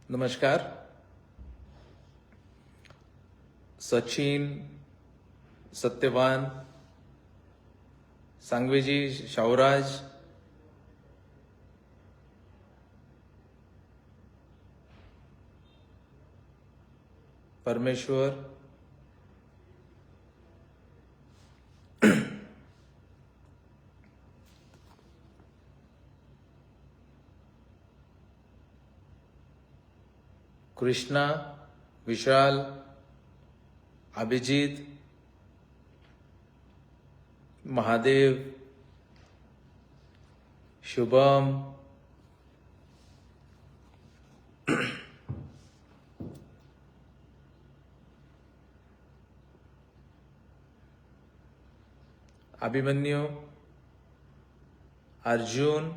नमस्कार. सचिन, सत्यवान, सांगवेजी, शावराज, परमेश्वर, कृष्णा, विशाल, अभिजीत, महादेव, शुभम, अभिमन्यू, अर्जुन,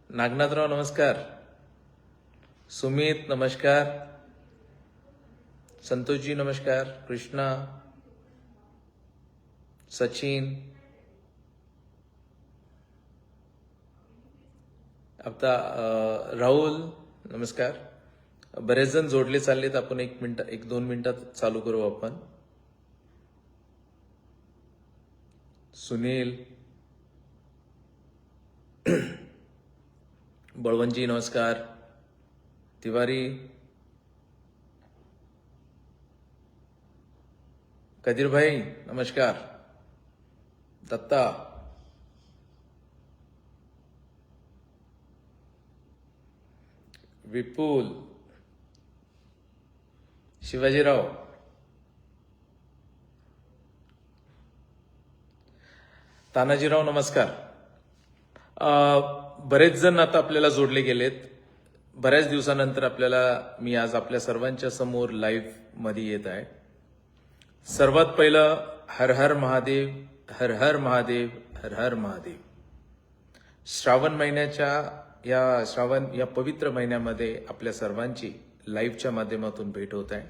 नागनाथराव नमस्कार, सुमित नमस्कार, संतोषजी नमस्कार, कृष्णा, सचिन, आता राहुल नमस्कार. बरेच जण जोडले चाललेत. आपण 1-2 मिनिटात चालू करू. आपण सुनील, बळवंतजी नमस्कार, तिवारी, कदीर भाई नमस्कार, दत्ता, विपुल, शिवाजीराव, तानाजीराव नमस्कार. बरेच जण आता आपल्याला जोडले गेलेत. बऱ्याच दिवसानंतर मी आज आपल्या सर्वांच्या समोर लाईव्ह मध्ये येत आहे. सर्वात पहिलं हर हर महादेव, हर हर महादेव, हर हर महादेव. श्रावण महिन्याच्या या पवित्र महिन्यामध्ये आपल्या सर्वांची लाईव्हच्या माध्यमातून भेट होत आहे.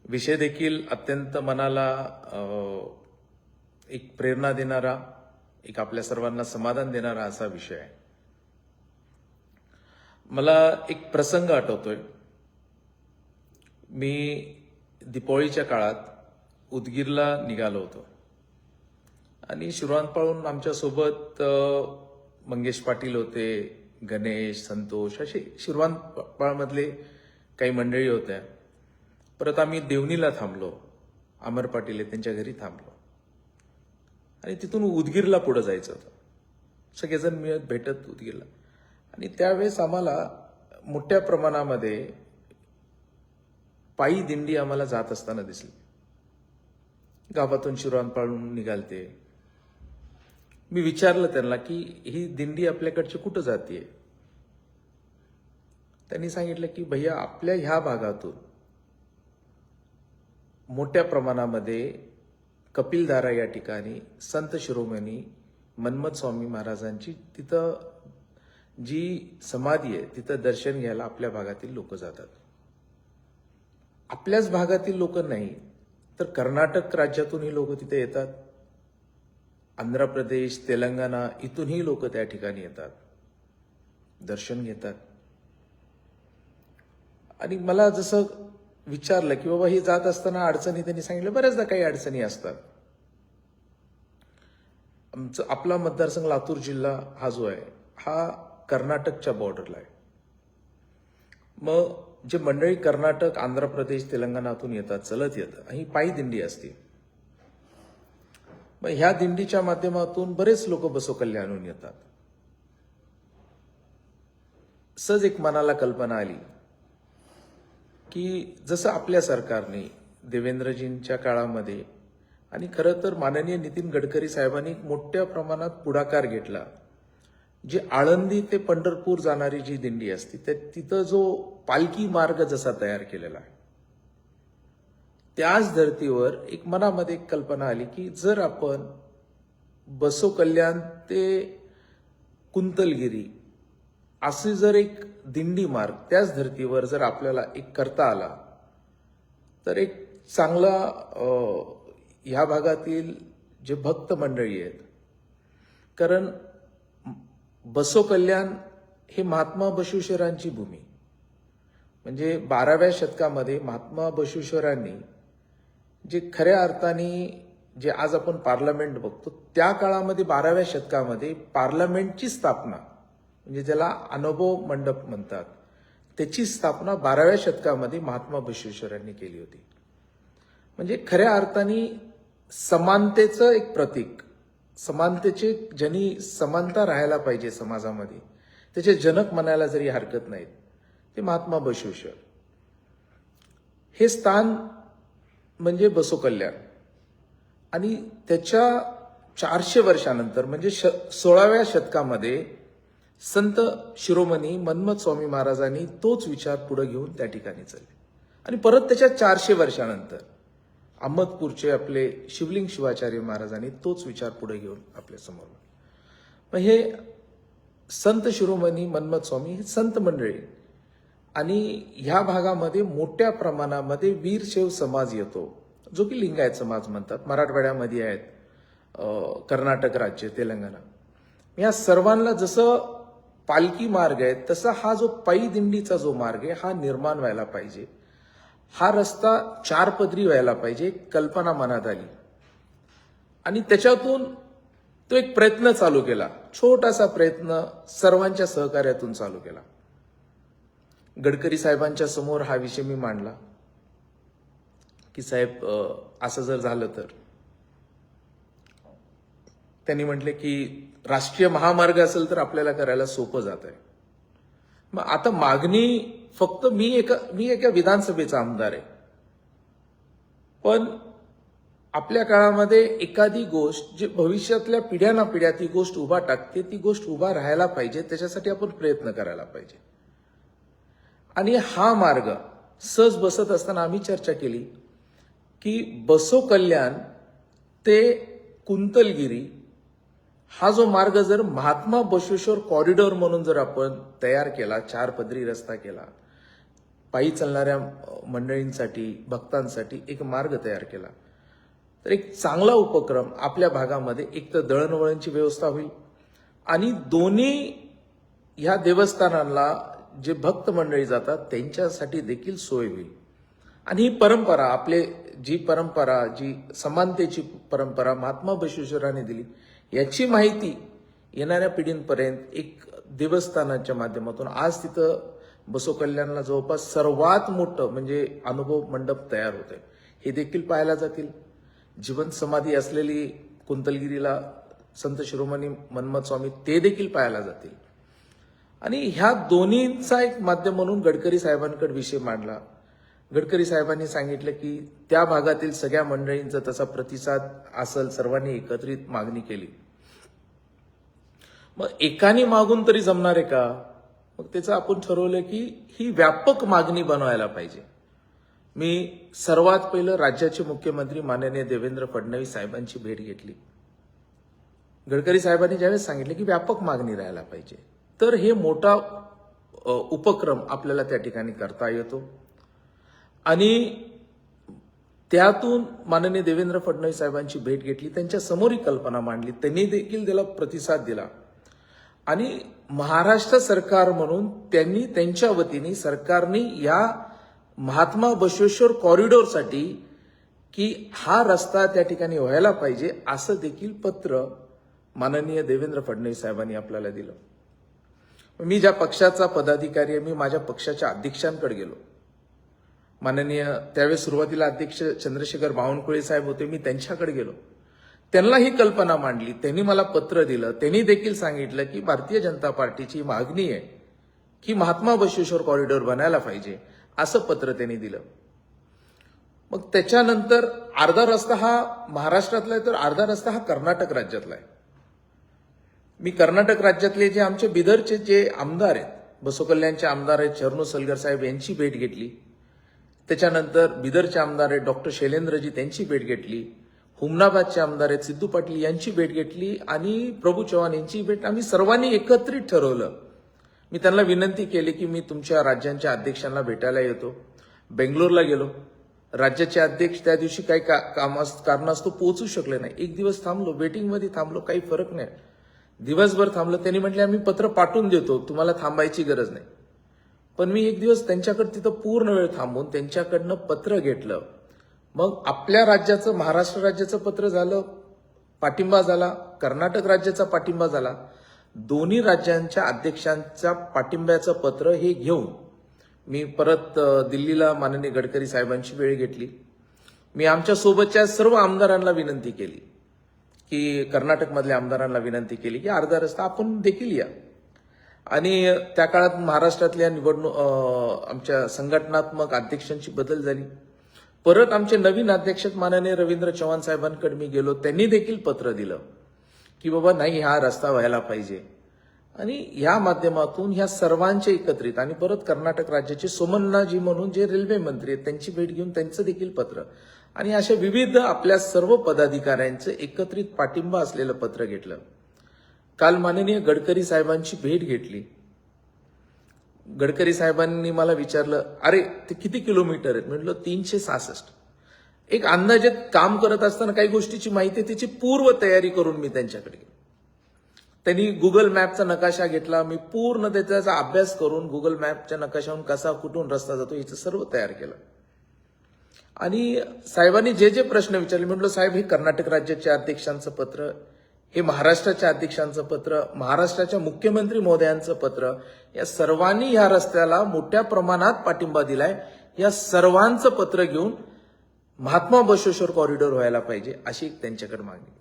विषय देखील अत्यंत मनाला एक प्रेरणा देणारा, एक आपल्या सर्वांना समाधान देणारा असा विषय आहे. मला एक प्रसंग आठवतोय. मी दिवाळीच्या काळात उदगीरला निघालो होतो आणि शिरवानपाळहून आमच्या सोबत मंगेश पाटील होते, गणेश, संतोष असे शिरवानपाळमधले काही मंडळी होत्या. परत आम्ही देवणीला थांबलो. अमर पाटील त्यांच्या घरी थांबलो आणि तिथून उदगीरला पुढे जायचं होतं. सगळेजण मिळत भेटत उदगीरला. आणि त्यावेळेस आम्हाला मोठ्या प्रमाणामध्ये पायी दिंडी आम्हाला जात असताना दिसली. गावातून शिरवानपाळहून निघालते. मी विचारलं त्यांना की ही दिंडी आपल्याकडची कुठं जाते. त्यांनी सांगितलं की भैया आपल्या ह्या भागातून मोठ्या प्रमाणामध्ये कपिलधारा या ठिकाणी संत शिरोमणी मन्मथ स्वामी महाराजांची तिथं जी समाधी आहे तिथं दर्शन घ्यायला आपल्या भागातील लोक जातात. आपल्याच भागातील लोक नाही तर कर्नाटक राज्यातूनही लोक तिथे येतात. आंध्र प्रदेश, तेलंगणा इथूनही लोक त्या ठिकाणी येतात, दर्शन घेतात. आणि मला जसं विचारलं की बाबा हे जात असताना अडचणी, त्यांनी सांगितलं बऱ्याचदा काही अडचणी असतात. आपला मतदारसंघ लातूर जिल्हा हा जो आहे हा कर्नाटकच्या बॉर्डरला आहे. मग जे मंडळी कर्नाटक, आंध्र प्रदेश, तेलंगणातून येतात, चलत येतात, ही पायी दिंडी असते. मग ह्या दिंडीच्या माध्यमातून बरेच लोक बसवकल्याणहून येतात. सहज एक मनाला कल्पना आली की जसं आपल्या सरकारने देवेंद्रजींच्या काळामध्ये आणि खरं तर माननीय नितीन गडकरी साहेबांनी मोठ्या प्रमाणात पुढाकार घेतला. जी आळंदी ते पंढरपूर जाणारी जी दिंडी असते तिथं जो पालखी मार्ग जसा तयार केलेला आहे, त्याच धर्तीवर एक मनामध्ये एक कल्पना आली की जर आपण बसव कल्याण ते कुंतलगिरी असे जर एक दिंडी मार्ग त्याच धर्तीवर जर आपल्याला एक करता आला तर एक चांगला ह्या भागातील जे भक्त मंडळी आहेत, कारण बसव कल्याण हे महात्मा बसवेश्वरांची भूमी. म्हणजे 12व्या शतकामध्ये महात्मा बसवेश्वरांनी जे खऱ्या अर्थाने जे आज आपण पार्लमेंट बघतो, त्या काळामध्ये 12व्या शतकामध्ये पार्लमेंटची स्थापना, म्हणजे ज्याला अनुभव मंडप म्हणतात, त्याची स्थापना 12व्या शतकामध्ये महात्मा बसवेश्वरांनी केली होती. म्हणजे खऱ्या अर्थाने समानतेचं एक प्रतीक, समानतेचे ज्यांनी समानता राहायला पाहिजे समाजामध्ये, त्याचे जनक म्हणायला जरी हरकत नाहीत, ते महात्मा बसवेश्वर. हे स्थान म्हणजे बसव कल्याण. आणि त्याच्या 400 वर्षानंतर म्हणजे 16व्या शतकामध्ये संत शिरोमणी मन्मथ स्वामी महाराजांनी तोच विचार पुढे घेऊन त्या ठिकाणी चालले. आणि परत त्याच्या 400 वर्षानंतर अहमदपूरचे आपले शिवलिंग शिवाचार्य महाराजांनी तोच विचार पुढे घेऊन आपल्या समोर. मग हे संत शिरोमणी मन्मथ स्वामी हे संत मंडळी. आणि ह्या भागामध्ये मोठ्या प्रमाणामध्ये वीरशैव समाज येतो, जो की लिंगायत समाज म्हणतात. मराठवाड्यामध्ये आहेत, कर्नाटक राज्य, तेलंगणा. या सर्वांना जसं पालखी मार्ग आहे तसा हा जो पायी दिंडीचा जो मार्ग आहे हा निर्माण व्हायला पाहिजे. हा रस्ता 4 पदरी व्हायला पाहिजे, कल्पना मनात आली. आणि त्याच्यातून तो एक प्रयत्न चालू केला, छोटासा प्रयत्न सर्वांच्या सहकार्यातून चालू केला. गडकरी साहेबांच्या समोर हा विषय मी मांडला की साहेब असं जर झालं तर. त्यांनी म्हटले की राष्ट्रीय महामार्ग असेल तर आपल्याला करायला सोपं जात आहे. मग आता मागणी फक्त मी एका विधानसभेचा आमदार आहे, पण आपल्या काळामध्ये एखादी गोष्ट जी भविष्यातल्या पिढ्याना पिढ्या ती गोष्ट उभा टाकते, ती गोष्ट उभा राहायला पाहिजे, त्याच्यासाठी आपण प्रयत्न करायला पाहिजे. आणि हा मार्ग सहज बसत असताना आम्ही चर्चा केली की बसव कल्याण ते कुंतलगिरी हा जो मार्ग जर महात्मा बसवेश्वर कॉरिडॉर म्हणून जर आपण तयार केला, 4 पदरी रस्ता केला, पायी चालणाऱ्या मंडळींसाठी, भक्तांसाठी एक मार्ग तयार केला, तर एक चांगला उपक्रम आपल्या भागामध्ये एक तर दळणवळणची व्यवस्था होईल आणि दोन्ही ह्या देवस्थानांना जे भक्त मंडळी जातात त्यांच्यासाठी देखील सोय होईल. आणि ही परंपरा जी समानतेची परंपरा महात्मा बसवेश्वरांनी दिली, याची माहिती येणाऱ्या पिढींपर्यंत एक देवस्थानाच्या माध्यमातून आज तिथं बसव कल्याणला जवळपास सर्वात मोठं म्हणजे अनुभव मंडप तयार होत आहे, हे देखील पाहायला जातील. जीवन समाधी असलेली कुंतलगिरीला संत शिरोमणी मन्मथ स्वामी ते देखील पाहायला जातील. आणि ह्या दोन्हींचा एक माध्यम म्हणून गडकरी साहेबांकडे विषय मांडला. गडकरी साहेबांनी सांगितलं की त्या भागातील सगळ्या मंडळींचा तसा प्रतिसाद असेल, सर्वांनी एकत्रित मागणी केली. मग एकाने मागून तरी जमणार आहे का? मग त्याचं आपण ठरवलं की ही व्यापक मागणी बनवायला पाहिजे. मी सर्वात पहिलं राज्याचे मुख्यमंत्री माननीय देवेंद्र फडणवीस साहेबांची भेट घेतली. गडकरी साहेबांनी ज्यावेळेस सांगितलं की व्यापक मागणी राहायला पाहिजे, तर हे मोठा उपक्रम आपल्याला त्या ठिकाणी करता येतो. आणि त्यातून माननीय देवेंद्र फडणवीस साहेबांची भेट घेतली, त्यांच्या समोर ही कल्पना मांडली, त्यांनी देखील त्याला प्रतिसाद दिला. आणि महाराष्ट्र सरकार म्हणून त्यांनी त्यांच्या वतीने सरकारने या महात्मा बसवेश्वर कॉरिडॉरसाठी की हा रस्ता त्या ठिकाणी व्हायला पाहिजे असं देखील पत्र माननीय देवेंद्र फडणवीस साहेबांनी आपल्याला दिलं. मी ज्या पक्षाचा पदाधिकारी आहे, मी माझ्या पक्षाच्या अध्यक्षांकडे गेलो. माननीय त्यावेळेस सुरुवातीला अध्यक्ष चंद्रशेखर बावनकुळे साहेब होते, मी त्यांच्याकडे गेलो. त्यांना ही कल्पना मांडली, त्यांनी मला पत्र दिलं. त्यांनी देखील सांगितलं की भारतीय जनता पार्टीची मागणी आहे की महात्मा बसवेश्वर कॉरिडॉर बनायला पाहिजे, असं पत्र त्यांनी दिलं. मग त्याच्यानंतर अर्धा रस्ता हा महाराष्ट्रातला आहे, तर अर्धा रस्ता हा कर्नाटक राज्यातला आहे. मी कर्नाटक राज्यातले जे आमचे बिदरचे जे आमदार आहेत, बसव कल्याणचे आमदार आहेत शरणू सलगर साहेब, यांची भेट घेतली. त्याच्यानंतर बिदरचे आमदार आहेत डॉक्टर शैलेंद्रजी, त्यांची भेट घेतली. हुमनाबादचे आमदार आहेत सिद्धू पाटील, यांची भेट घेतली. आणि प्रभू चव्हाण यांची भेट आम्ही सर्वांनी एकत्रित ठरवलं. मी त्यांना विनंती केली की मी तुमच्या राज्यांच्या अध्यक्षांना भेटायला येतो. बेंगलोरला गेलो. राज्याचे अध्यक्ष त्या दिवशी काही कारणास्तव पोहोचू शकले नाही. एक दिवस थांबलो, वेटिंगमध्ये थांबलो, काही फरक नाही. दिवसभर थांबलं. त्यांनी म्हटले आम्ही पत्र पाठवून देतो, तुम्हाला थांबायची गरज नाही. पण मी एक दिवस त्यांच्याकडे तिथं पूर्ण वेळ थांबून त्यांच्याकडनं पत्र घेतलं. मग आपल्या राज्याचं, महाराष्ट्र राज्याचं पत्र झालं, पाठिंबा झाला, कर्नाटक राज्याचा पाठिंबा झाला. दोन्ही राज्यांच्या अध्यक्षांच्या पाठिंब्याचं पत्र हे घेऊन मी परत दिल्लीला माननीय गडकरी साहेबांची वेळ घेतली. मी आमच्या सोबतच्या सर्व आमदारांना विनंती केली की कर्नाटकमधल्या आमदारांना विनंती केली की अर्धा रस्ता आपण देखील या. आणि त्या काळात महाराष्ट्रातल्या आमच्या संघटनात्मक अध्यक्षांची बदल झाली. परत आमचे नवीन अध्यक्ष माननीय रवींद्र चव्हाण साहेबांकडे मी गेलो. त्यांनी देखील पत्र दिलं की बाबा नाही, हा रस्ता व्हायला पाहिजे. आणि या माध्यमातून ह्या सर्वांचे एकत्रित, आणि परत कर्नाटक राज्याचे सोमन्नाजी म्हणून जे रेल्वे मंत्री आहेत त्यांची भेट घेऊन त्यांचं देखील पत्र, आणि अशा विविध आपल्या सर्व पदाधिकाऱ्यांचं एकत्रित पाठिंबा असलेलं पत्र घेतलं. काल माननीय गडकरी साहेबांची भेट घेतली. गडकरी साहेबांनी मला विचारलं, अरे ते किती किलोमीटर आहेत? म्हटलं 366. एक अंदाजे काम करत असताना काही गोष्टीची माहिती, त्याची पूर्व तयारी करून मी त्यांच्याकडे गेलो. त्यांनी गुगल मॅपचा नकाशा घेतला. मी पूर्ण त्याचा अभ्यास करून गुगल मॅपच्या नकाशावरून कसा कुठून रस्ता जातो याचं सर्व तयार केलं. आणि साहेबांनी जे जे प्रश्न विचारले, म्हटलं साहेब हे कर्नाटक राज्याच्या अध्यक्षांचं पत्र, हे महाराष्ट्राच्या अध्यक्षांचं पत्र, महाराष्ट्राच्या मुख्यमंत्री महोदयांचं पत्र, या सर्वांनी ह्या रस्त्याला मोठ्या प्रमाणात पाठिंबा दिलाय. या सर्वांचं पत्र घेऊन महात्मा बसवेश्वर कॉरिडॉर व्हायला पाहिजे अशी एक त्यांच्याकडे मागणी.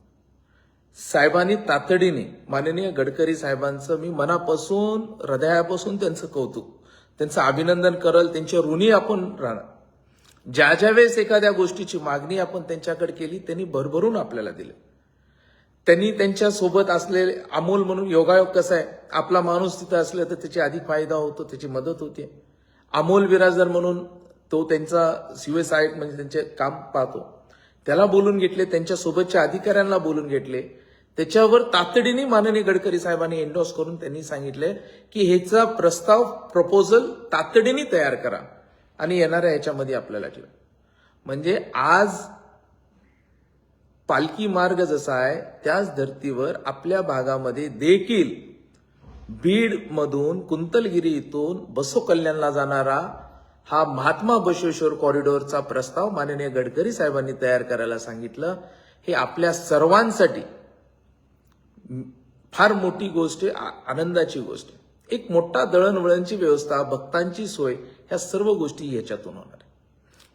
साहेबांनी तातडीने, माननीय गडकरी साहेबांचं मी मनापासून, हृदयापासून त्यांचं कौतुक, त्यांचं अभिनंदन करल, त्यांच्या ऋणी आपण राहणार. ज्या ज्या वेळेस एखाद्या गोष्टीची मागणी आपण त्यांच्याकडे केली त्यांनी भरभरून आपल्याला दिलं. त्यांनी त्यांच्या सोबत असलेले अमोल म्हणून, योगायोग कसा आहे, आपला माणूस तिथं असलं तर त्याची अधिक फायदा होतो, त्याची मदत होते. अमोल बिराजदार म्हणून तो त्यांचा सुसाईड म्हणजे त्यांचे काम पाहतो, त्याला बोलून घेतले. त्यांच्या सोबतच्या अधिकाऱ्यांना बोलून घेतले. त्याच्यावर तातडीने माननीय गडकरी साहेबांनी एन्डोर्स करून त्यांनी सांगितले की ह्याचा प्रपोजल तातडीने तयार करा आणि येणाऱ्या ह्याच्यामध्ये आपल्याला ठेवा. म्हणजे आज पालखी मार्ग जसा आहे त्याच धर्तीवर आपल्या भागामध्ये देखील बीड मधून, कुंतलगिरी इथून बसव कल्याणला जाणारा हा महात्मा बसवेश्वर कॉरिडॉरचा प्रस्ताव माननीय गडकरी साहेबांनी तयार करायला सांगितलं. हे आपल्या सर्वांसाठी फार मोठी गोष्ट आहे, आनंदाची गोष्ट आहे. एक मोठा दळणवळणची व्यवस्था, भक्तांची सोय, ह्या सर्व गोष्टी ह्याच्यातून होणार आहे.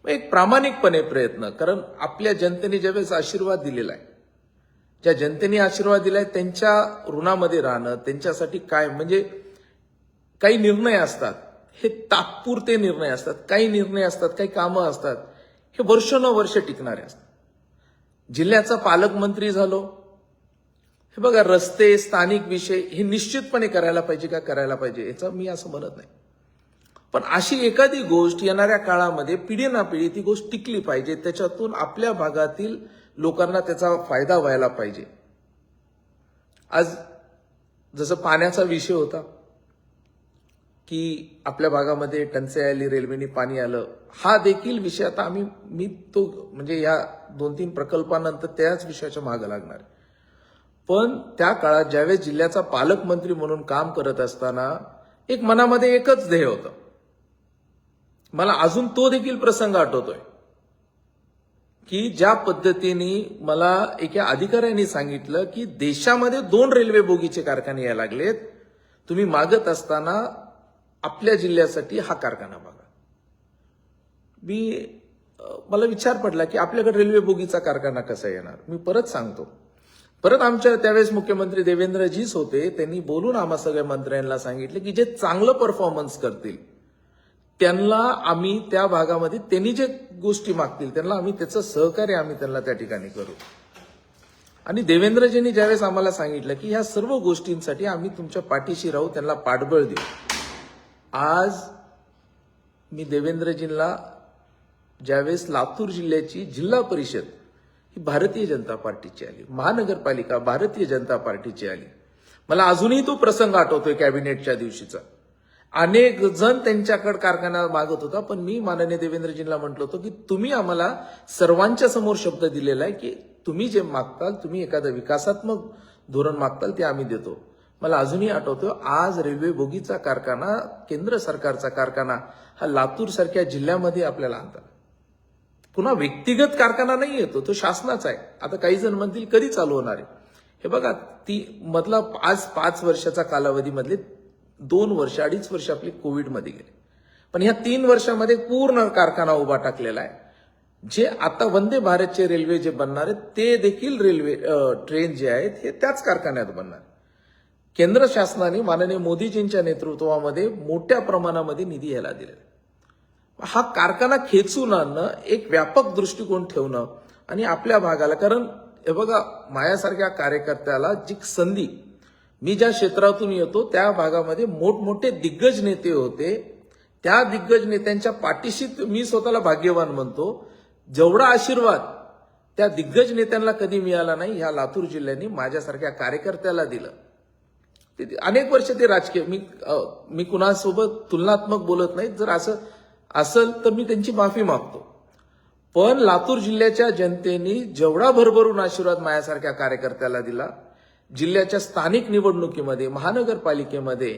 एक प्रामाणिकपणे प्रयत्न, कारण आपल्या जनतेने ज्यावेळेस आशीर्वाद दिलेला आहे, ज्या जनतेने आशीर्वाद दिलाय त्यांच्या ऋणामध्ये राहणं, त्यांच्यासाठी काय, म्हणजे काही निर्णय असतात हे तात्पुरते निर्णय असतात, काही निर्णय असतात, काही कामं असतात हे वर्षानुवर्ष टिकणारे असतात. जिल्ह्याचा पालकमंत्री झालो, हे बघा रस्ते, स्थानिक विषय हे निश्चितपणे करायला पाहिजे का करायला पाहिजे याचं मी असं म्हणत नाही, पण अशी एखादी गोष्ट येणाऱ्या काळामध्ये पिढी ना पिढी ती गोष्ट टिकली पाहिजे, त्याच्यातून आपल्या भागातील लोकांना त्याचा फायदा व्हायला पाहिजे. आज जसं पाण्याचा विषय होता की आपल्या भागामध्ये टंचाई आली, रेल्वेने पाणी आलं, हा देखील विषय आता मी तो म्हणजे या 2-3 प्रकल्पानंतर त्याच विषयाच्या मागे लागणार. पण त्या काळात ज्यावेळेस जिल्ह्याचा पालकमंत्री म्हणून काम करत असताना एक मनामध्ये एकच ध्येय होतं. मला अजून तो देखील प्रसंग आठवतोय की ज्या पद्धतीने मला एका अधिकाऱ्यांनी सांगितलं की देशामध्ये 2 रेल्वे बोगीचे कारखाने यायला लागलेत, तुम्ही मागत असताना आपल्या जिल्ह्यासाठी हा कारखाना बघा. मला विचार पडला की आपल्याकडे रेल्वे बोगीचा कारखाना कसा येणार. मी परत सांगतो, परत आमच्या त्यावेळेस मुख्यमंत्री देवेंद्रजीच होते, त्यांनी बोलून आम्हा सगळ्या मंत्र्यांना सांगितले की जे चांगलं परफॉर्मन्स करतील त्यांना आम्ही त्या भागामध्ये, त्यांनी जे गोष्टी मागतील त्यांना आम्ही त्याचं सहकार्य आम्ही त्यांना त्या ठिकाणी करू. आणि देवेंद्रजींनी ज्यावेळेस आम्हाला सांगितलं की ह्या सर्व गोष्टींसाठी आम्ही तुमच्या पाठीशी राहू, त्यांना पाठबळ देऊ. आज मी देवेंद्रजींना ज्यावेळेस लातूर जिल्ह्याची जिल्हा परिषद ही भारतीय जनता पार्टीची आली, महानगरपालिका भारतीय जनता पार्टीची आली, मला अजूनही तो प्रसंग आठवतोय कॅबिनेटच्या दिवशीचा. अनेक जण त्यांच्याकडे कारखाना मागत होता, पण मी माननीय देवेंद्रजींना म्हटलं होतं की तुम्ही आम्हाला सर्वांच्या समोर शब्द दिलेला आहे की तुम्ही जे मागताल, तुम्ही एखादा विकासात्मक धोरण मागताल ते आम्ही देतो. मला अजूनही आठवतं, आज रेल्वे बोगीचा कारखाना, केंद्र सरकारचा कारखाना हा लातूर सारख्या जिल्ह्यामध्ये आपल्याला आणतात. पुन्हा व्यक्तिगत कारखाना नाही येतो, तो शासनाचा आहे. आता काही जण म्हणतील कधी चालू होणार आहे. हे बघा, ती मधला आज 5 वर्षाचा कालावधीमधले 2 वर्ष 2.5 वर्ष आपली कोविडमध्ये गेले. पण ह्या 3 वर्षामध्ये पूर्ण कारखाना उभा टाकलेला आहे. जे आता वंदे भारतचे रेल्वे जे बनणार आहेत ते देखील रेल्वे ट्रेन जे आहेत हे त्याच कारखान्यात बनणार. केंद्र शासनाने माननीय मोदीजींच्या नेतृत्वामध्ये मोठ्या प्रमाणामध्ये निधी याला दिलेला. हा कारखाना खेचून आणणं, एक व्यापक दृष्टिकोन ठेवणं आणि आपल्या भागाला, कारण हे बघा, माझ्यासारख्या कार्यकर्त्याला जी संधी, मी ज्या क्षेत्रातून येतो त्या भागामध्ये मोठमोठे दिग्गज नेते होते. त्या दिग्गज नेत्यांच्या पाठीशी मी स्वतःला भाग्यवान म्हणतो. जेवढा आशीर्वाद त्या दिग्गज नेत्यांना कधी मिळाला नाही, ह्या लातूर जिल्ह्याने माझ्यासारख्या कार्यकर्त्याला दिलं. अनेक वर्ष ते राजकीय, मी कुणासोबत तुलनात्मक बोलत नाही. जर असं असेल तर मी त्यांची माफी मागतो. पण लातूर जिल्ह्याच्या जनतेने जेवढा भरभरून आशीर्वाद माझ्यासारख्या कार्यकर्त्याला दिला, जिल्ह्याच्या स्थानिक निवडणुकीमध्ये, महानगरपालिकेमध्ये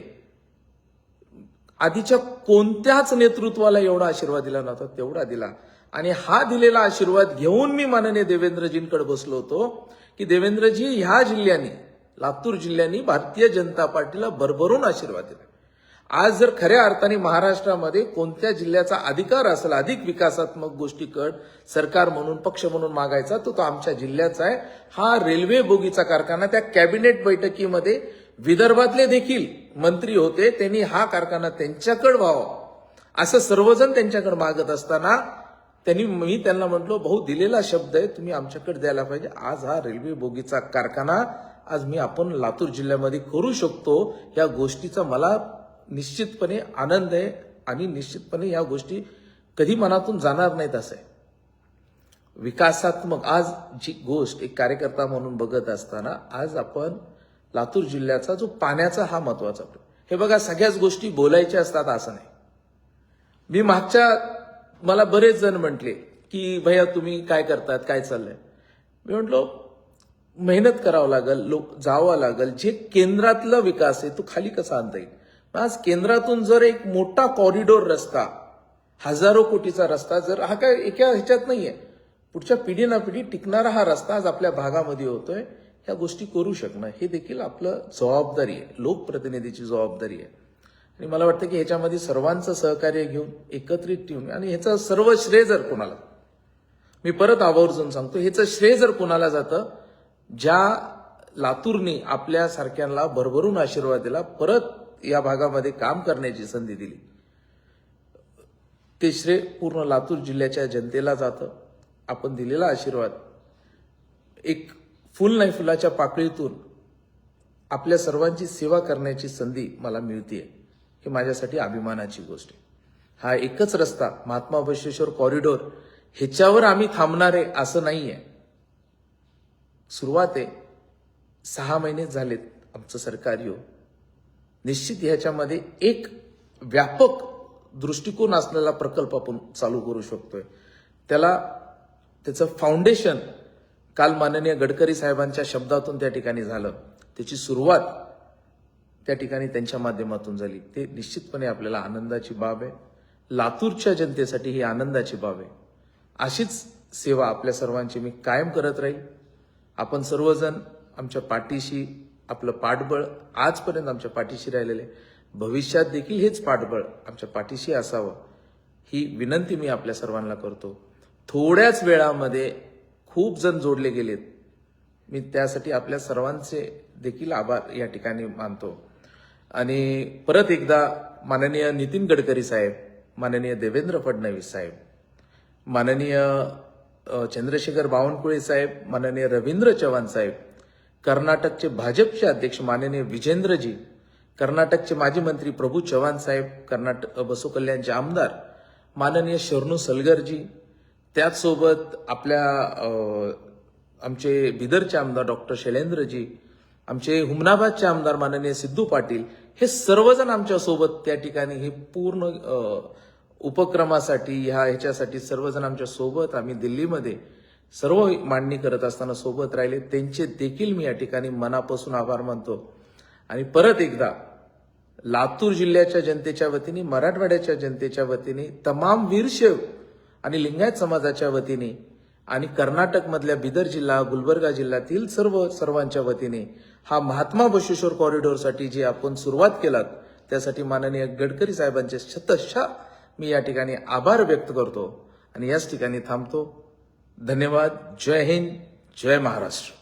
आधीच्या कोणत्याच नेतृत्वाला एवढा आशीर्वाद दिला नव्हता, तेवढा दिला. आणि हा दिलेला आशीर्वाद घेऊन मी माननीय देवेंद्रजींकडे बसलो होतो की देवेंद्रजी, ह्या जिल्ह्याने, लातूर जिल्ह्याने भारतीय जनता पार्टीला भरभरून आशीर्वाद दिला. आज जर खऱ्या अर्थाने महाराष्ट्रामध्ये कोणत्या जिल्ह्याचा अधिकार असेल अधिक विकासात्मक गोष्टीकडे सरकार म्हणून, पक्ष म्हणून मागायचा, तो आमच्या जिल्ह्याचा आहे. हा रेल्वे बोगीचा कारखाना, त्या कॅबिनेट बैठकीमध्ये विदर्भातले देखील मंत्री होते, त्यांनी हा कारखाना त्यांच्याकडे व्हावा असं सर्वजण त्यांच्याकडे मागत असताना मी त्यांना म्हटलो, भाऊ, दिलेला शब्द आहे, तुम्ही आमच्याकडे द्यायला पाहिजे. आज हा रेल्वे बोगीचा कारखाना आज आपण लातूर जिल्ह्यामध्ये करू शकतो. या गोष्टीचा मला निश्चितपणे आनंद आहे आणि निश्चितपणे या गोष्टी कधी मनातून जाणार नाहीत. असं आहे विकासात्मक. आज जी गोष्ट एक कार्यकर्ता म्हणून बघत असताना, आज आपण लातूर जिल्ह्याचा जो पाण्याचा हा महत्वाचा, हे बघा, सगळ्याच गोष्टी बोलायच्या असतात असं नाही. मला बरेच जण म्हटले की भैया तुम्ही काय करतात, काय चाललंय. मी म्हटलो, मेहनत करावं लागेल, जावं लागेल. जे केंद्रातला विकास आहे तो खाली कसा आणता येईल. आज केंद्रातून जर एक मोठा कॉरिडॉर रस्ता, हजारो कोटीचा रस्ता, जर हा काय एका ह्याच्यात नाहीये, पुढच्या पिढी ना पिढी टिकणारा हा रस्ता आज आपल्या भागामध्ये होतोय, ह्या गोष्टी करू शकणं हे देखील आपलं जबाबदारी आहे, लोकप्रतिनिधीची जबाबदारी आहे. आणि मला वाटतं की ह्याच्यामध्ये सर्वांचं सहकार्य घेऊन, एकत्रित ठेवून, आणि ह्याचं सर्व श्रेय जर कोणाला, मी परत आवर्जून सांगतो, ह्याचं श्रेय जर कोणाला जातं, ज्या लातूरने आपल्या सारख्यांना भरभरून आशीर्वाद दिला, परत या भागामध्ये काम करण्याची संधी दिली, ते श्रेय पूर्ण लातूर जिल्ह्याच्या जनतेला जातं. आपण दिलेला आशीर्वाद एक फुल नाही, फुलाच्या पाकळीतून आपल्या सर्वांची सेवा करण्याची संधी मला मिळते, ही माझ्यासाठी अभिमानाची गोष्ट आहे. हा एकच रस्ता, महात्मा बसवेश्वर कॉरिडॉर, ह्याच्यावर आम्ही थांबणार आहे असं नाहीये. सुरुवात आहे, 6 महिने झालेत आमचं सरकार येऊन. निश्चित ह्याच्यामध्ये एक व्यापक दृष्टिकोन असलेला प्रकल्प आपण चालू करू शकतोय. त्याचं फाउंडेशन काल माननीय गडकरी साहेबांच्या शब्दातून त्या ठिकाणी झालं. त्याची सुरुवात त्या ठिकाणी त्यांच्या माध्यमातून झाली. ते निश्चितपणे आपल्याला आनंदाची बाब आहे. लातूरच्या जनतेसाठी ही आनंदाची बाब आहे. अशीच सेवा आपल्या सर्वांची मी कायम करत राहील. आपण सर्वजण आमच्या पाठीशी, आपलं पाठबळ आजपर्यंत आमच्या पाठीशी राहिलेले, भविष्यात देखील हेच पाठबळ आमच्या पाठीशी असावं, ही विनंती मी आपल्या सर्वांना करतो. थोड्याच वेळामध्ये खूप जण जोडले गेलेत. मी त्यासाठी आपल्या सर्वांचे देखील आभार या ठिकाणी मानतो. आणि परत एकदा माननीय नितीन गडकरी साहेब, माननीय देवेंद्र फडणवीस साहेब, माननीय चंद्रशेखर बावनकुळे साहेब, माननीय रवींद्र चव्हाण साहेब, कर्नाटकचे भाजपचे अध्यक्ष माननीय विजेंद्रजी, कर्नाटकचे माजी मंत्री प्रभू चव्हाण साहेब, कर्नाटक बसव कल्याणचे आमदार माननीय शरणू सलगरजी, त्याचसोबत आपल्या आमचे बिदरचे आमदार डॉक्टर शैलेंद्रजी, आमचे हुमनाबादचे आमदार माननीय सिद्धू पाटील, हे सर्वजण आमच्या सोबत त्या ठिकाणी हे पूर्ण उपक्रमासाठी ह्याच्यासाठी सर्वजण आमच्या सोबत. आम्ही दिल्लीमध्ये सर्व मांडणी करत असताना सोबत राहिले, त्यांचे देखील मी या ठिकाणी मनापासून आभार मानतो. आणि परत एकदा लातूर जिल्ह्याच्या जनतेच्या वतीने, मराठवाड्याच्या जनतेच्या वतीने, तमाम वीरशैव आणि लिंगायत समाजाच्या वतीने आणि कर्नाटकमधल्या बिदर जिल्हा, गुलबर्गा जिल्ह्यातील सर्वांच्या वतीने हा महात्मा बसवेश्वर कॉरिडॉरसाठी जी आपण सुरुवात केलात त्यासाठी माननीय गडकरी साहेबांचे शतशः मी या ठिकाणी आभार व्यक्त करतो आणि याच ठिकाणी थांबतो. धन्यवाद. जय हिंद, जय महाराष्ट्र.